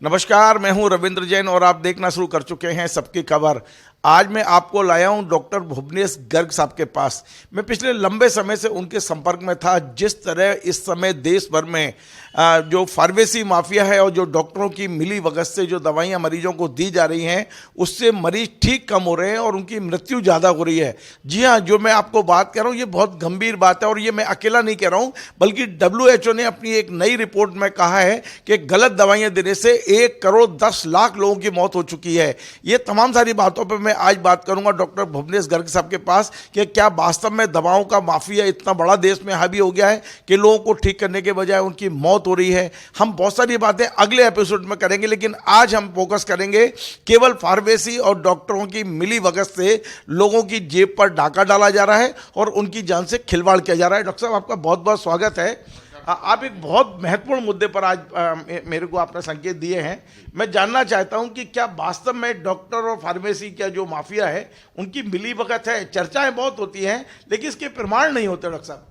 नमस्कार, मैं हूं रविंद्र जैन और आप देखना शुरू कर चुके हैं सबकी खबर। आज मैं आपको लाया हूं डॉक्टर भुवनेश गर्ग साहब के पास। मैं पिछले लंबे समय से उनके संपर्क में था। जिस तरह इस समय देश भर में जो फार्मेसी माफिया है और जो डॉक्टरों की मिली भगत से जो दवाइयां मरीजों को दी जा रही हैं, उससे मरीज ठीक कम हो रहे हैं और उनकी मृत्यु ज़्यादा हो रही है। जी हाँ, जो मैं आपको बात कर रहा हूँ ये बहुत गंभीर बात है और ये मैं अकेला नहीं कह रहा हूँ, बल्कि WHO ने अपनी एक नई रिपोर्ट में कहा है कि गलत दवाइयां देने से 1,10,00,000 लोगों की मौत हो चुकी है। ये तमाम सारी बातों पर मैं आज बात करूंगा डॉक्टर भुवनेश गर्ग साहब के पास कि क्या वास्तव में दवाओं का माफिया इतना बड़ा देश में हावी हो गया है कि लोगों को ठीक करने के बजाय उनकी मौत हो रही है। हम बहुत सारी बातें अगले एपिसोड में करेंगे, लेकिन आज हम फोकस करेंगे केवल फार्मेसी और डॉक्टरों की मिली भगत से लोगों की जेब पर डाका डाला जा रहा है और उनकी जान से खिलवाड़ किया जा रहा है। डॉक्टर साहब, आपका बहुत बहुत स्वागत है। आप एक बहुत महत्वपूर्ण मुद्दे पर आज मेरे को आपने संकेत दिए हैं। मैं जानना चाहता हूं कि क्या वास्तव में डॉक्टर और फार्मेसी का जो माफिया है उनकी मिलीभगत है। चर्चाएं बहुत होती हैं लेकिन इसके प्रमाण नहीं होते। डॉक्टर साहब,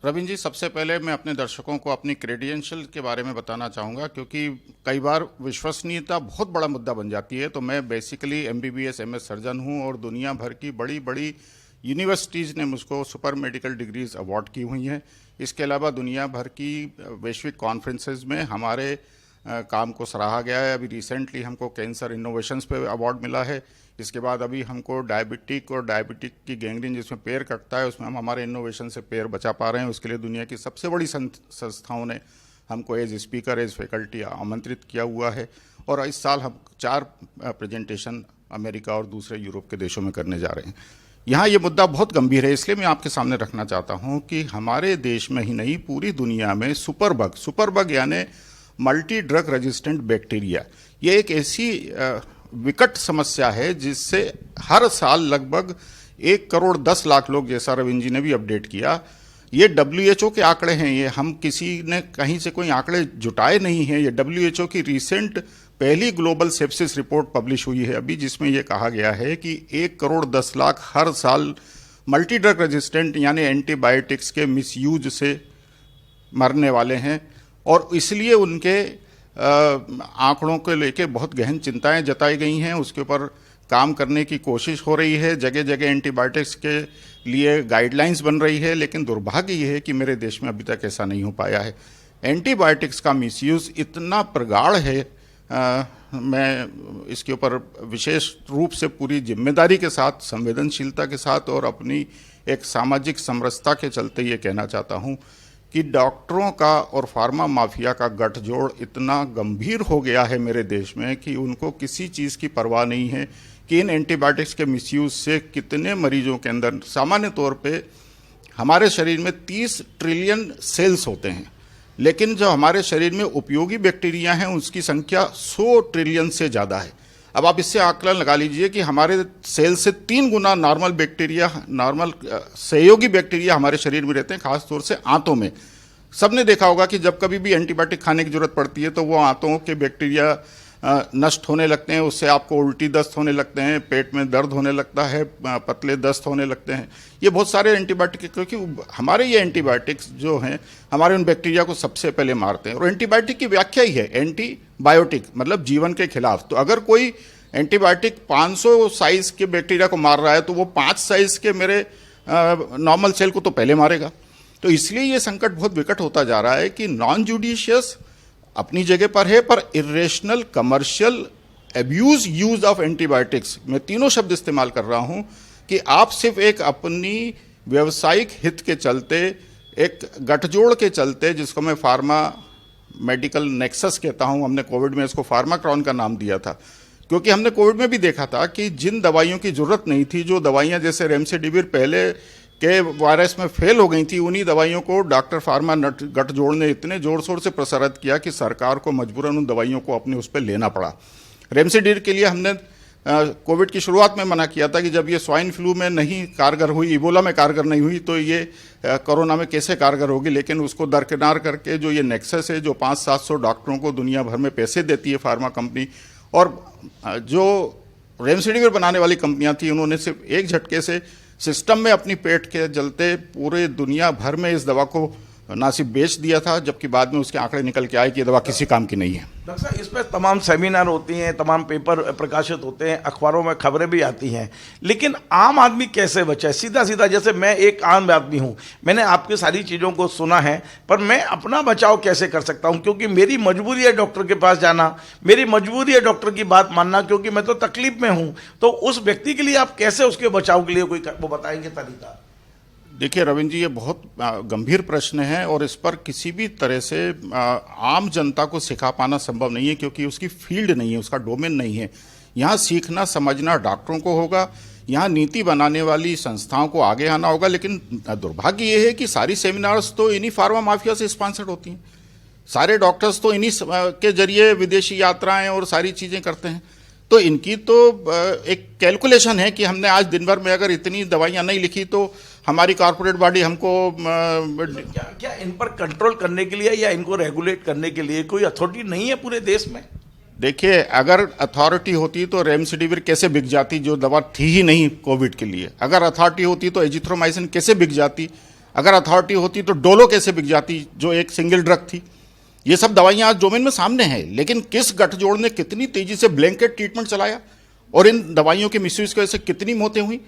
रविंद्र जी, सबसे पहले मैं अपने दर्शकों को अपनी क्रेडेंशियल के बारे में बताना चाहूँगा, क्योंकि कई बार विश्वसनीयता बहुत बड़ा मुद्दा बन जाती है। तो मैं बेसिकली MBBS MS सर्जन हूँ और दुनिया भर की बड़ी बड़ी यूनिवर्सिटीज़ ने मुझको सुपर मेडिकल डिग्रीज अवार्ड की हुई हैं। इसके अलावा दुनिया भर की वैश्विक कॉन्फ्रेंसेज में हमारे काम को सराहा गया है। अभी रिसेंटली हमको कैंसर इनोवेशंस पे अवार्ड मिला है। इसके बाद अभी हमको डायबिटिक की गैंग्रीन जिसमें पैर कटता है, उसमें हम हमारे इनोवेशन से पैर बचा पा रहे हैं। उसके लिए दुनिया की सबसे बड़ी संस्थाओं ने हमको एज स्पीकर, एज फैकल्टी आमंत्रित किया हुआ है। और इस साल हम 4 प्रेजेंटेशन अमेरिका और दूसरे यूरोप के देशों में करने जा रहे हैं। यहाँ ये मुद्दा बहुत गंभीर है, इसलिए मैं आपके सामने रखना चाहता हूँ कि हमारे देश में ही नहीं, पूरी दुनिया में सुपरबग यानी मल्टी ड्रग रेजिस्टेंट बैक्टीरिया, ये एक ऐसी विकट समस्या है जिससे हर साल लगभग 1,10,00,000 लोग, जैसा रविंद्र जी ने भी अपडेट किया, ये WHO के आंकड़े हैं। ये हम किसी ने कहीं से कोई आंकड़े जुटाए नहीं हैं। ये WHO की रिसेंट पहली ग्लोबल सेप्सिस रिपोर्ट पब्लिश हुई है अभी, जिसमें यह कहा गया है कि 1,10,00,000 हर साल मल्टी ड्रग रेजिस्टेंट यानी एंटीबायोटिक्स के मिसयूज से मरने वाले हैं। और इसलिए उनके आंकड़ों को लेके बहुत गहन चिंताएं जताई गई हैं। उसके ऊपर काम करने की कोशिश हो रही है। जगह जगह एंटीबायोटिक्स के लिए गाइडलाइंस बन रही है, लेकिन दुर्भाग्य ये है कि मेरे देश में अभी तक ऐसा नहीं हो पाया है। एंटीबायोटिक्स का मिसयूज इतना प्रगाढ़ है, मैं इसके ऊपर विशेष रूप से पूरी जिम्मेदारी के साथ, संवेदनशीलता के साथ और अपनी एक सामाजिक समरसता के चलते ये कहना चाहता हूँ कि डॉक्टरों का और फार्मा माफिया का गठजोड़ इतना गंभीर हो गया है मेरे देश में कि उनको किसी चीज़ की परवाह नहीं है कि इन एंटीबायोटिक्स के मिसयूज से कितने मरीजों के अंदर, सामान्य तौर पे हमारे शरीर में 30 ट्रिलियन सेल्स होते हैं, लेकिन जो हमारे शरीर में उपयोगी बैक्टीरिया हैं उसकी संख्या 100 ट्रिलियन से ज़्यादा है। अब आप इससे आकलन लगा लीजिए कि हमारे सेल से 3 गुना नॉर्मल सहयोगी बैक्टीरिया हमारे शरीर में रहते हैं, खासतौर से आंतों में। सबने देखा होगा कि जब कभी भी एंटीबायोटिक खाने की जरूरत पड़ती है तो वो आंतों के बैक्टीरिया नष्ट होने लगते हैं, उससे आपको उल्टी दस्त होने लगते हैं, पेट में दर्द होने लगता है, पतले दस्त होने लगते हैं। ये बहुत सारे एंटीबायोटिक, क्योंकि हमारे ये एंटीबायोटिक्स जो हैं हमारे उन बैक्टीरिया को सबसे पहले मारते हैं। और एंटीबायोटिक की व्याख्या ही है एंटीबायोटिक, मतलब जीवन के खिलाफ। तो अगर कोई एंटीबायोटिक 500 साइज के बैक्टीरिया को मार रहा है तो वो 5 साइज के मेरे नॉर्मल सेल को तो पहले मारेगा। तो इसलिए ये संकट बहुत विकट होता जा रहा है कि नॉन जुडिशियस अपनी जगह पर है, पर irrational commercial abuse use of antibiotics, मैं तीनों शब्द इस्तेमाल कर रहा हूं कि आप सिर्फ एक अपनी व्यवसायिक हित के चलते, एक गठजोड़ के चलते, जिसको मैं फार्मा मेडिकल नेक्सस कहता हूं, हमने कोविड में इसको फार्माक्रॉन का नाम दिया था, क्योंकि हमने कोविड में भी देखा था कि जिन दवाइयों की जरूरत नहीं थी, जो दवाइयां जैसे रेमडेसिविर पहले के वायरस में फेल हो गई थी, उन्हीं दवाइयों को डॉक्टर फार्मा गठजोड़ ने इतने जोर शोर से प्रसारित किया कि सरकार को मजबूरन उन दवाइयों को अपने उस पर लेना पड़ा। रेमडेसिविर के लिए हमने कोविड की शुरुआत में मना किया था कि जब ये स्वाइन फ्लू में नहीं कारगर हुई, इबोला में कारगर नहीं हुई, तो ये कोरोना में कैसे कारगर होगी। लेकिन उसको दरकिनार करके जो ये नेक्सस है, जो 500-700 डॉक्टरों को दुनिया भर में पैसे देती है फार्मा कंपनी, और जो रेमडेसिविर बनाने वाली कंपनियां थी, उन्होंने सिर्फ एक झटके से सिस्टम में अपनी पेट के चलते पूरे दुनिया भर में इस दवा को ना सिर्फ बेच दिया था, जबकि बाद में उसके आंकड़े निकल के आए कि ये दवा किसी काम की नहीं है। डॉक्टर साहब, इस पर तमाम सेमिनार होती हैं, तमाम पेपर प्रकाशित होते हैं, अखबारों में खबरें भी आती हैं, लेकिन आम आदमी कैसे बचे? सीधा सीधा, जैसे मैं एक आम आदमी हूं, मैंने आपकी सारी चीज़ों को सुना है, पर मैं अपना बचाव कैसे कर सकता हूं? क्योंकि मेरी मजबूरी है डॉक्टर के पास जाना, मेरी मजबूरी है डॉक्टर की बात मानना, क्योंकि मैं तो तकलीफ में हूं। तो उस व्यक्ति के लिए आप कैसे उसके बचाव के लिए कोई वो बताएंगे तरीका? देखिए रविंद्र जी, ये बहुत गंभीर प्रश्न है और इस पर किसी भी तरह से आम जनता को सिखा पाना संभव नहीं है, क्योंकि उसकी फील्ड नहीं है, उसका डोमेन नहीं है। यहाँ सीखना समझना डॉक्टरों को होगा, यहाँ नीति बनाने वाली संस्थाओं को आगे आना होगा। लेकिन दुर्भाग्य ये है कि सारी सेमिनार्स तो इन्हीं फार्मा माफिया से स्पॉन्सर्ड होती हैं। सारे डॉक्टर्स तो इन्हीं के जरिए विदेशी यात्राएं और सारी चीज़ें करते हैं। तो इनकी तो एक कैलकुलेशन है कि हमने आज दिन भर में अगर इतनी दवाइयाँ नहीं लिखी तो हमारी कॉर्पोरेट बॉडी हमको क्या इन पर कंट्रोल करने के लिए या इनको रेगुलेट करने के लिए कोई अथॉरिटी नहीं है पूरे देश में? देखिए, अगर अथॉरिटी होती तो रेमडेसिविर कैसे बिक जाती, जो दवा थी ही नहीं कोविड के लिए। अगर अथॉरिटी होती तो एजिथ्रोमाइसिन कैसे बिक जाती। अगर अथॉरिटी होती तो डोलो कैसे बिक जाती, जो एक सिंगल ड्रग थी। ये सब दवाइयां आज डोमेन में सामने हैं, लेकिन किस गठजोड़ ने कितनी तेजी से ब्लैंकेट ट्रीटमेंट चलाया और इन दवाइयों के मिसयूज की वजह से कितनी मौतें हुई।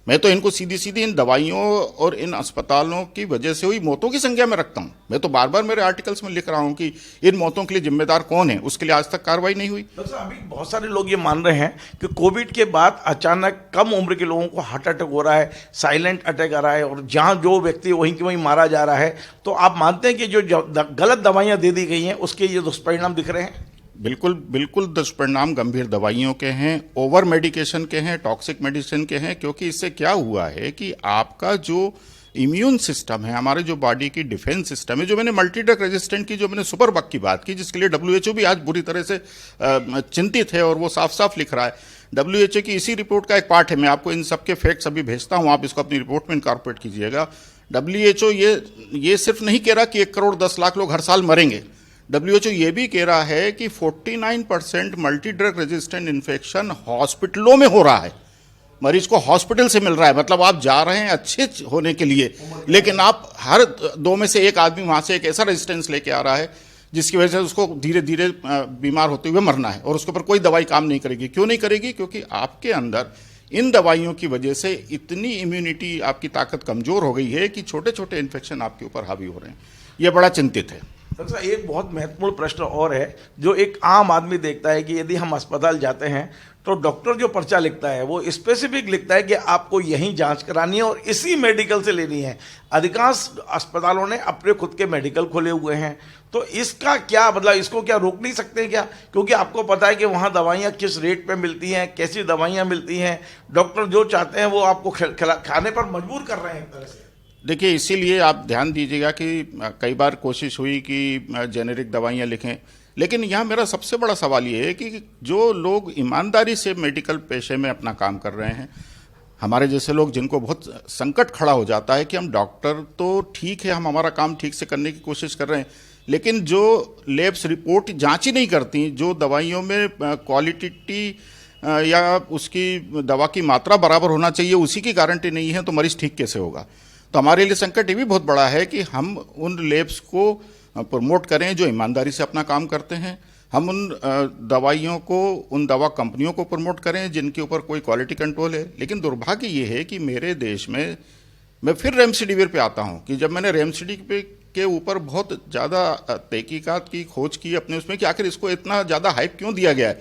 मैं तो इनको सीधी सीधी इन दवाइयों और इन अस्पतालों की वजह से हुई मौतों की संख्या में रखता हूं। मैं तो बार बार मेरे आर्टिकल्स में लिख रहा हूं कि इन मौतों के लिए जिम्मेदार कौन है, उसके लिए आज तक कार्रवाई नहीं हुई। डॉक्टर साहब, अभी बहुत सारे लोग ये मान रहे हैं कि कोविड के बाद अचानक कम उम्र के लोगों को हार्ट अटैक हो रहा है, साइलेंट अटैक आ रहा है, और जहां जो व्यक्ति वहीं के वहीं मारा जा रहा है। तो आप मानते हैं कि जो गलत दवाइयां दे दी गई हैं उसके ये दुष्परिणाम दिख रहे हैं? बिल्कुल बिल्कुल दुष्परिणाम गंभीर दवाइयों के हैं, ओवर मेडिकेशन के हैं, टॉक्सिक मेडिसिन के हैं। क्योंकि इससे क्या हुआ है कि आपका जो इम्यून सिस्टम है, हमारे जो बॉडी की डिफेंस सिस्टम है, जो मैंने मल्टी ड्रग रेजिस्टेंट की, जो मैंने सुपर बग की बात की, जिसके लिए WHO भी आज बुरी तरह से चिंतित है और वो साफ साफ लिख रहा है। WHO की इसी रिपोर्ट का एक पार्ट है, मैं आपको इन सबके फैक्ट्स अभी भेजता हूँ, आप इसको अपनी रिपोर्ट में इनकॉर्पोरेट कीजिएगा। WHO ये सिर्फ नहीं कह रहा कि 1 करोड़ 10 लाख लोग हर साल मरेंगे। WHO ये भी कह रहा है कि 49% मल्टी ड्रग रेजिस्टेंट इन्फेक्शन हॉस्पिटलों में हो रहा है, मरीज को हॉस्पिटल से मिल रहा है। मतलब आप जा रहे हैं अच्छे होने के लिए, लेकिन आप हर 2 में से 1 आदमी वहां से एक ऐसा रेजिस्टेंस लेके आ रहा है जिसकी वजह से उसको धीरे धीरे बीमार होते हुए मरना है, और उसके ऊपर कोई दवाई काम नहीं करेगी। क्यों नहीं करेगी? क्योंकि आपके अंदर इन दवाइयों की वजह से इतनी इम्यूनिटी, आपकी ताकत कमजोर हो गई है कि छोटे छोटे इन्फेक्शन आपके ऊपर हावी हो रहे हैं। ये बड़ा चिंतित है। डॉक्टर साहब, एक बहुत महत्वपूर्ण प्रश्न और है जो एक आम आदमी देखता है कि यदि हम अस्पताल जाते हैं तो डॉक्टर जो पर्चा लिखता है वो स्पेसिफिक लिखता है कि आपको यहीं जांच करानी है और इसी मेडिकल से लेनी है। अधिकांश अस्पतालों ने अपने खुद के मेडिकल खोले हुए हैं, तो इसका क्या मतलब, इसको क्या रोक नहीं सकते क्या? क्योंकि आपको पता है कि वहाँ दवाइयाँ किस रेट पे मिलती हैं, कैसी दवाइयाँ मिलती हैं, डॉक्टर जो चाहते हैं वो आपको खाने पर मजबूर कर रहे हैं एक तरह से। देखिए, इसीलिए आप ध्यान दीजिएगा कि कई बार कोशिश हुई कि जेनेरिक दवाइयाँ लिखें, लेकिन यहाँ मेरा सबसे बड़ा सवाल ये है कि जो लोग ईमानदारी से मेडिकल पेशे में अपना काम कर रहे हैं, हमारे जैसे लोग जिनको बहुत संकट खड़ा हो जाता है कि हम डॉक्टर तो ठीक है, हम हमारा काम ठीक से करने की कोशिश कर रहे हैं, लेकिन जो लैब्स रिपोर्ट जांच ही नहीं करती, जो दवाइयों में क्वालिटी या उसकी दवा की मात्रा बराबर होना चाहिए उसी की गारंटी नहीं है, तो मरीज ठीक कैसे होगा? तो हमारे लिए संकट ये भी बहुत बड़ा है कि हम उन लैब्स को प्रमोट करें जो ईमानदारी से अपना काम करते हैं, हम उन दवाइयों को, उन दवा कंपनियों को प्रमोट करें जिनके ऊपर कोई क्वालिटी कंट्रोल है। लेकिन दुर्भाग्य ये है कि मेरे देश में, मैं फिर रेमडेसिविर पे आता हूँ, कि जब मैंने रेमडेसिविर के ऊपर बहुत ज़्यादा तहकीकात की, खोज की अपने उसमें कि आखिर इसको इतना ज़्यादा हाइप क्यों दिया गया है,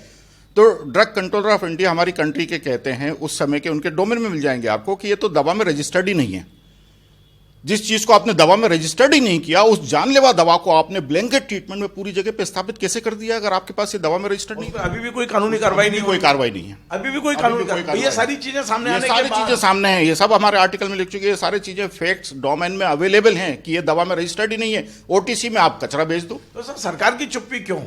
तो ड्रग कंट्रोलर ऑफ इंडिया हमारी कंट्री के कहते हैं, उस समय के उनके डोमेन में मिल जाएंगे आपको, कि ये तो दवा में रजिस्टर्ड ही नहीं है। जिस चीज को आपने दवा में रजिस्टर्ड ही नहीं किया, उस जानलेवा दवा को आपने ब्लैंकेट ट्रीटमेंट में पूरी जगह पे स्थापित कैसे कर दिया अगर आपके पास ये दवा में रजिस्टर्ड नहीं? अभी भी कोई कानूनी कार्रवाई नहीं, कोई कार्रवाई नहीं है, अभी भी कोई कानूनी कार्रवाई। ये सारी चीजें सामने आने के बाद, सारी चीजें सामने हैं, ये सब हमारे आर्टिकल में लिख चुके हैं, सारी चीजें फैक्ट्स डोमेन में अवेलेबल हैं कि ये दवा में रजिस्टर्ड ही नहीं है। OTC में आप कचरा भेज दो। तो सर, सरकार की चुप्पी क्यों?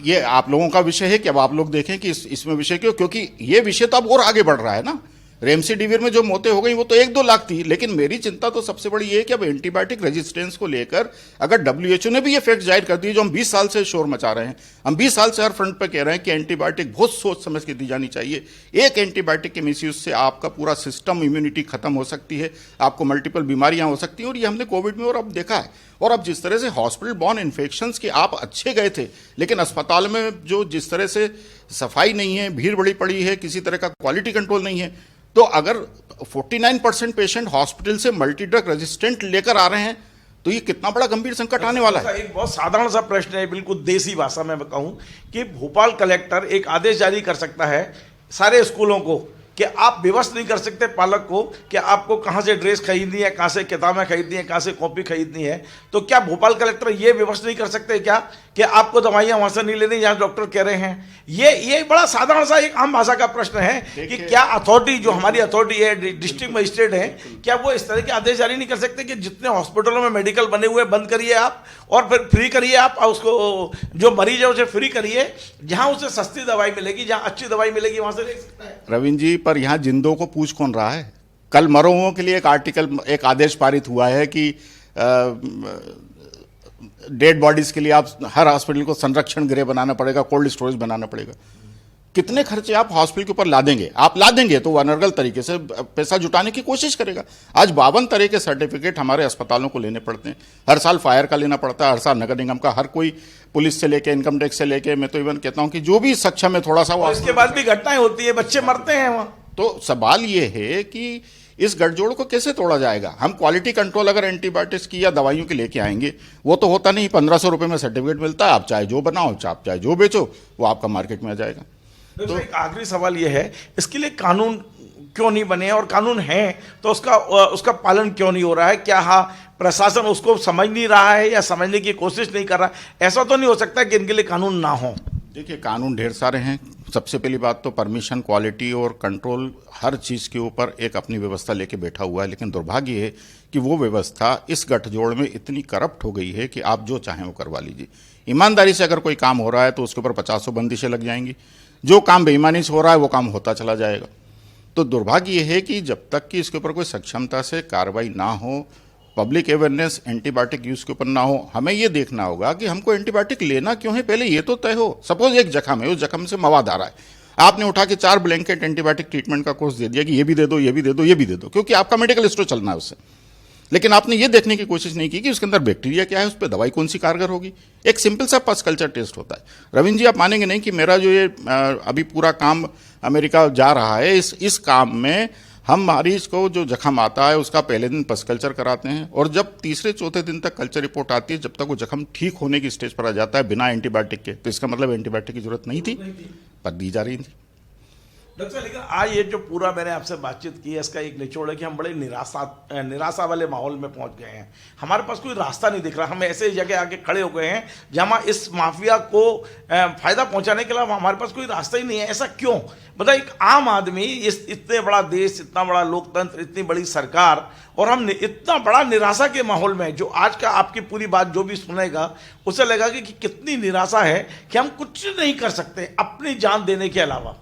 ये आप लोगों का विषय है कि अब आप लोग देखें कि इसमें विषय क्यों, क्योंकि ये विषय तो अब और आगे बढ़ रहा है ना। रेमडेसिविर में जो मौतें हो गई वो तो 1-2 लाख थी, लेकिन मेरी चिंता तो सबसे बड़ी ये है कि अब एंटीबायोटिक रेजिस्टेंस को लेकर अगर WHO ने भी ये फैक्ट जाहिर कर दिए जो हम 20 साल से शोर मचा रहे हैं, हम 20 साल से हर फ्रंट पे कह रहे हैं कि एंटीबायोटिक बहुत सोच समझ के दी जानी चाहिए। एक एंटीबायोटिक के मिसयूज से आपका पूरा सिस्टम इम्यूनिटी खत्म हो सकती है, आपको मल्टीपल बीमारियां हो सकती हैं, और ये हमने कोविड में और अब देखा है। और अब जिस तरह से हॉस्पिटल बॉर्न इन्फेक्शंस के आप अच्छे गए थे, लेकिन अस्पताल में जो जिस तरह से सफाई नहीं है, भीड़ बड़ी पड़ी है, किसी तरह का क्वालिटी कंट्रोल नहीं है, तो अगर 49% पेशेंट हॉस्पिटल से मल्टी ड्रग रेजिस्टेंट लेकर आ रहे हैं तो ये कितना बड़ा गंभीर संकट आने वाला है। एक बहुत साधारण सा प्रश्न है, बिल्कुल देसी भाषा में मैं कहूं कि भोपाल कलेक्टर एक आदेश जारी कर सकता है सारे स्कूलों को कि आप विवश नहीं कर सकते पालक को कि आपको कहाँ से ड्रेस खरीदनी है, कहाँ से किताबें खरीदनी है, कहाँ से कॉपी खरीदनी है। तो क्या भोपाल कलेक्टर ये विवश नहीं कर सकते क्या कि आपको दवाइयाँ वहाँ से नहीं लेनी जहाँ डॉक्टर कह रहे हैं? ये बड़ा साधारण सा एक आम भाषा का प्रश्न है कि क्या अथॉरिटी जो हमारी अथॉरिटी है, डिस्ट्रिक्ट मजिस्ट्रेट है, क्या वो इस तरह के आदेश जारी नहीं कर सकते कि जितने हॉस्पिटलों में मेडिकल बने हुए बंद करिए आप और फिर फ्री करिए आप, उसको जो मरीज है उसे फ्री करिए, जहाँ उसे सस्ती दवाई मिलेगी, जहाँ अच्छी दवाई मिलेगी वहाँ से ले सकता है। रविंद्र जी, पर यहाँ जिंदों को पूछ कौन रहा है? कल मरो हुओं के लिए एक आदेश पारित हुआ है कि डेड बॉडीज के लिए आप हर हॉस्पिटल को संरक्षण गृह बनाना पड़ेगा, कोल्ड स्टोरेज बनाना पड़ेगा। कितने खर्चे आप हॉस्पिटल के ऊपर ला देंगे? आप ला देंगे तो अनर्गल तरीके से पैसा जुटाने की कोशिश करेगा। आज 52 तरह के सर्टिफिकेट हमारे अस्पतालों को लेने पड़ते हैं, हर साल फायर का लेना पड़ता है, हर साल नगर निगम का, हर कोई पुलिस से लेके इनकम टैक्स से लेके, मैं तो इवन कहता हूं कि जो भी सक्षम है थोड़ा सा वो, इसके बाद भी घटनाएं होती है, बच्चे मरते हैं वहां। तो सवाल ये है कि इस गठजोड़ को कैसे तोड़ा जाएगा? हम क्वालिटी कंट्रोल अगर एंटीबायोटिक्स की या दवाइयों की लेके आएंगे, वो तो होता नहीं। 1500 रुपए में सर्टिफिकेट मिलता है, आप चाहे जो बनाओ, आप चाहे जो बेचो, वो आपका मार्केट में आ जाएगा। तो एक आखिरी सवाल ये है, इसके लिए कानून क्यों नहीं बने, और कानून है तो उसका पालन क्यों नहीं हो रहा है? क्या प्रशासन उसको समझ नहीं रहा है या समझने की कोशिश नहीं कर रहा? ऐसा तो नहीं हो सकता कि इनके लिए कानून ना हो। देखिए, कानून ढेर सारे हैं। सबसे पहली बात तो परमिशन, क्वालिटी और कंट्रोल, हर चीज़ के ऊपर एक अपनी व्यवस्था लेके बैठा हुआ है, लेकिन दुर्भाग्य है कि वो व्यवस्था इस गठजोड़ में इतनी करप्ट हो गई है कि आप जो चाहें वो करवा लीजिए। ईमानदारी से अगर कोई काम हो रहा है तो उसके ऊपर 50 बंदिशें लग जाएंगी, जो काम बेईमानी से हो रहा है वो काम होता चला जाएगा। तो दुर्भाग्य ये है कि जब तक कि इसके ऊपर कोई सक्षमता से कार्रवाई ना हो, पब्लिक अवेयरनेस एंटीबायोटिक यूज के ऊपर ना हो, हमें ये देखना होगा कि हमको एंटीबायोटिक लेना क्यों है, पहले ये तो तय हो। सपोज एक जख्म है, उस जख्म से मवाद आ रहा है, आपने उठा के 4 ब्लैंकेट एंटीबायोटिक ट्रीटमेंट का कोर्स दे दिया कि ये भी दे दो, ये भी दे दो, ये भी दे दो, क्योंकि आपका मेडिकल स्टोर चलना है उससे। लेकिन आपने ये देखने की कोशिश नहीं की कि उसके अंदर बैक्टीरिया क्या है, उस पर दवाई कौन सी कारगर होगी। एक सिंपल सा पल्स कल्चर टेस्ट होता है। रविंद्र जी, आप मानेंगे नहीं कि मेरा जो ये अभी पूरा काम अमेरिका जा रहा है, इस काम में हम मरीज को जो जख्म आता है उसका पहले दिन पल्स कल्चर कराते हैं, और जब तीसरे चौथे दिन तक कल्चर रिपोर्ट आती है, जब तक वो जख्म ठीक होने की स्टेज पर आ जाता है बिना एंटीबायोटिक के, तो इसका मतलब एंटीबायोटिक की जरूरत नहीं थी, पर दी जा रही थी। डॉक्टर साहब, लेकिन आज ये जो पूरा मैंने आपसे बातचीत की है, इसका एक निचोड़ है कि हम बड़े निराशा वाले माहौल में पहुंच गए हैं। हमारे पास कोई रास्ता नहीं दिख रहा। हम ऐसे जगह आके खड़े हो गए हैं जहां इस माफिया को फायदा पहुंचाने के अलावा हमारे पास कोई रास्ता ही नहीं है। ऐसा क्यों? मतलब एक आम आदमी, इस इतने बड़ा देश, इतना बड़ा लोकतंत्र, इतनी बड़ी सरकार, और हम इतना बड़ा निराशा के माहौल में, जो आज का आपकी पूरी बात जो भी सुनेगा उसे लगेगा कि कितनी निराशा है कि हम कुछ नहीं कर सकते अपनी जान देने के अलावा।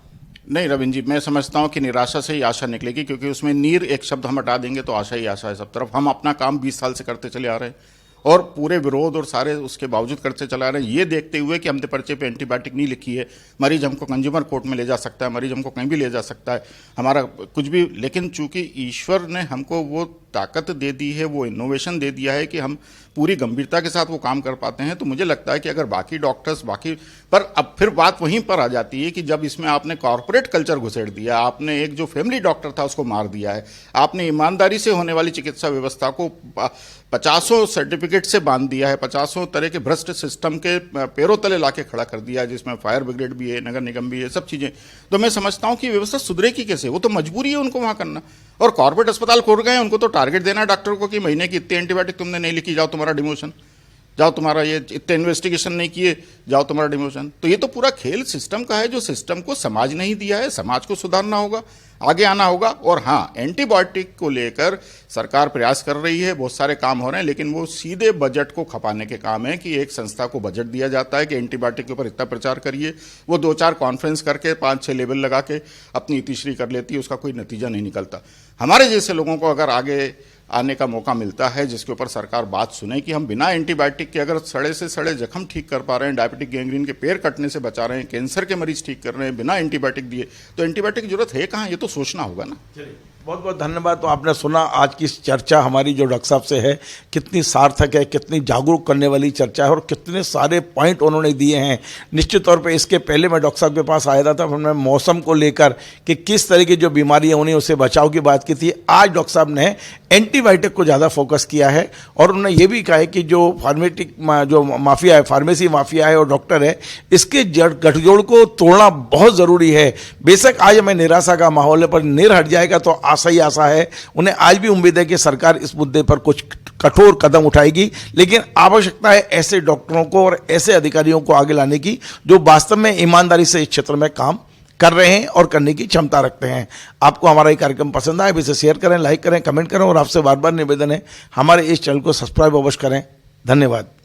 नहीं रविंद्र जी, मैं समझता हूं कि निराशा से ही आशा निकलेगी, क्योंकि उसमें नीर एक शब्द हम हटा देंगे तो आशा ही आशा है सब तरफ। हम अपना काम 20 साल से करते चले आ रहे हैं और पूरे विरोध और सारे उसके बावजूद करते चला आ रहे हैं, ये देखते हुए कि हमने पर्चे पे एंटीबायोटिक नहीं लिखी है, मरीज हमको कंज्यूमर कोर्ट में ले जा सकता है, मरीज हमको कहीं भी ले जा सकता है, हमारा कुछ भी। लेकिन चूंकि ईश्वर ने हमको वो ताकत दे दी है, वो इनोवेशन दे दिया है कि हम पूरी गंभीरता के साथ वो काम कर पाते हैं, तो मुझे लगता है कि अगर बाकी डॉक्टर्स पर अब फिर बात वहीं पर आ जाती है कि जब इसमें आपने कॉर्पोरेट कल्चर घुसेड़ दिया, आपने एक जो फैमिली डॉक्टर था उसको मार दिया है, आपने ईमानदारी से होने वाली चिकित्सा व्यवस्था को 50 सर्टिफिकेट से बांध दिया है, 50 तरह के भ्रष्ट सिस्टम के पैरों तले लाके खड़ा कर दिया है, जिसमें फायर ब्रिगेड भी है, नगर निगम भी है, सब चीज़ें। तो मैं समझता हूं कि व्यवस्था सुधरेगी कैसे? वो तो मजबूरी है उनको वहां करना। और कॉर्पोरेट अस्पताल खोल गए हैं, उनको तो टारगेट देना है डॉक्टर को कि महीने की इतने एंटीबायोटिक तुमने नहीं लिखी, जाओ तुम्हारा डिमोशन, जाओ तुम्हारा ये इतने इन्वेस्टिगेशन नहीं किए, जाओ तुम्हारा डिमोशन। तो ये तो पूरा खेल सिस्टम का है, जो सिस्टम को समाज नहीं दिया है, समाज को सुधारना होगा। आगे आना होगा। और हाँ, एंटीबायोटिक को लेकर सरकार प्रयास कर रही है, बहुत सारे काम हो रहे हैं, लेकिन वो सीधे बजट को खपाने के काम है कि एक संस्था को बजट दिया जाता है कि एंटीबायोटिक के ऊपर इतना प्रचार करिए, वो 2-4 कॉन्फ्रेंस करके 5-6 लेबल लगा के अपनी इतिश्री कर लेती है, उसका कोई नतीजा नहीं निकलता। हमारे जैसे लोगों को अगर आगे आने का मौका मिलता है जिसके ऊपर सरकार बात सुने कि हम बिना एंटीबायोटिक के अगर सड़े से सड़े जख्म ठीक कर पा रहे हैं, डायबिटिक गैंग्रीन के पैर कटने से बचा रहे हैं, कैंसर के मरीज ठीक कर रहे हैं बिना एंटीबायोटिक दिए, तो एंटीबायोटिक की जरूरत है कहाँ, ये तो सोचना होगा ना। बहुत बहुत धन्यवाद। तो आपने सुना आज की इस चर्चा हमारी जो डॉक्टर साहब से है, कितनी सार्थक है, कितनी जागरूक करने वाली चर्चा है और कितने सारे पॉइंट उन्होंने दिए हैं। निश्चित तौर पे इसके पहले मैं डॉक्टर साहब के पास आया था तब हमने मौसम को लेकर कि किस तरह की जो बीमारियां उन्हें उससे बचाव की बात की थी। आज डॉक्टर साहब ने एंटीबायोटिक को ज़्यादा फोकस किया है और उन्होंने ये भी कहा है कि जो जो माफिया है, फार्मेसी माफिया है और डॉक्टर है, इसके गठजोड़ को तोड़ना बहुत ज़रूरी है। बेशक आज हमें निराशा का माहौल है, पर निर हट जाएगा तो आशा ही आशा है। उन्हें आज भी उम्मीद है कि सरकार इस मुद्दे पर कुछ कठोर कदम उठाएगी, लेकिन आवश्यकता है ऐसे डॉक्टरों को और ऐसे अधिकारियों को आगे लाने की जो वास्तव में ईमानदारी से इस क्षेत्र में काम कर रहे हैं और करने की क्षमता रखते हैं। आपको हमारा ये कार्यक्रम पसंद आए, इसे शेयर करें, लाइक करें, कमेंट करें और आपसे बार बार निवेदन है हमारे इस चैनल को सब्सक्राइब अवश्य करें। धन्यवाद।